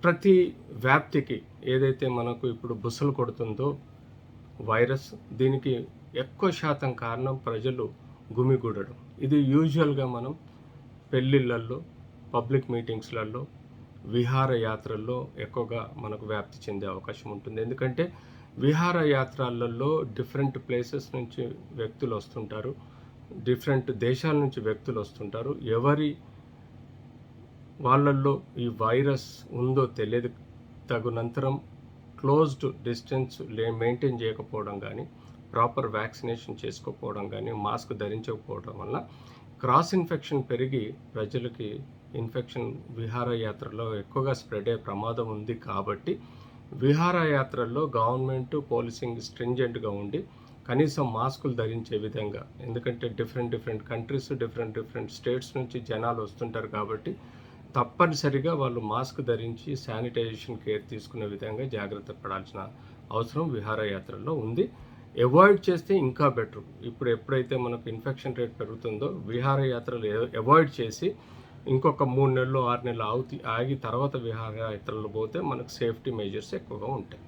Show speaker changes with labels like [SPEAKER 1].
[SPEAKER 1] ప్రతి వ్యాప్తికి ఏదైతే మనకు ఇప్పుడు బుసలు కొడుతుందో వైరస్, దీనికి ఎక్కువ శాతం కారణం ప్రజలు గుమిగూడడం. ఇది యూజువల్గా మనం పెళ్ళిళ్ళల్లో, పబ్లిక్ మీటింగ్స్లలో, విహారయాత్రల్లో ఎక్కువగా మనకు వ్యాప్తి చెందే అవకాశం ఉంటుంది. ఎందుకంటే విహారయాత్రలలో డిఫరెంట్ ప్లేసెస్ నుంచి వ్యక్తులు వస్తుంటారు, డిఫరెంట్ దేశాల నుంచి వ్యక్తులు వస్తుంటారు. ఎవరి వాళ్ళల్లో ఈ వైరస్ ఉందో తెలియదు. తగునంతరం క్లోజ్డ్ డిస్టెన్స్ మెయింటైన్ చేయకపోవడం కానీ, ప్రాపర్ వ్యాక్సినేషన్ చేసుకోకపోవడం కానీ, మాస్క్ ధరించకపోవడం వల్ల క్రాస్ ఇన్ఫెక్షన్ పెరిగి ప్రజలకి ఇన్ఫెక్షన్ విహారయాత్రలో ఎక్కువగా స్ప్రెడ్ అయ్యే ప్రమాదం ఉంది. కాబట్టి విహారయాత్రల్లో గవర్నమెంట్ పోలీసింగ్ స్ట్రింజెంట్గా ఉండి కనీసం మాస్కులు ధరించే విధంగా, ఎందుకంటే డిఫరెంట్ కంట్రీస్, డిఫరెంట్ స్టేట్స్ నుంచి జనాలు వస్తుంటారు కాబట్టి తప్పనిసరిగా వాళ్ళు మాస్క్ ధరించి శానిటైజేషన్ కేర్ తీసుకునే విధంగా జాగ్రత్త పడాల్సిన అవసరం విహారయాత్రల్లో ఉంది. అవాయిడ్ చేస్తే ఇంకా బెటర్. ఇప్పుడు ఎప్పుడైతే మనకు ఇన్ఫెక్షన్ రేట్ పెరుగుతుందో విహారయాత్రలు అవాయిడ్ చేసి ఇంకొక 3 నెలలు 6 నెలలు ఆగి తర్వాత విహారయాత్రలు పోతే మనకు సేఫ్టీ మెజర్స్ ఎక్కువగా ఉంటాయి.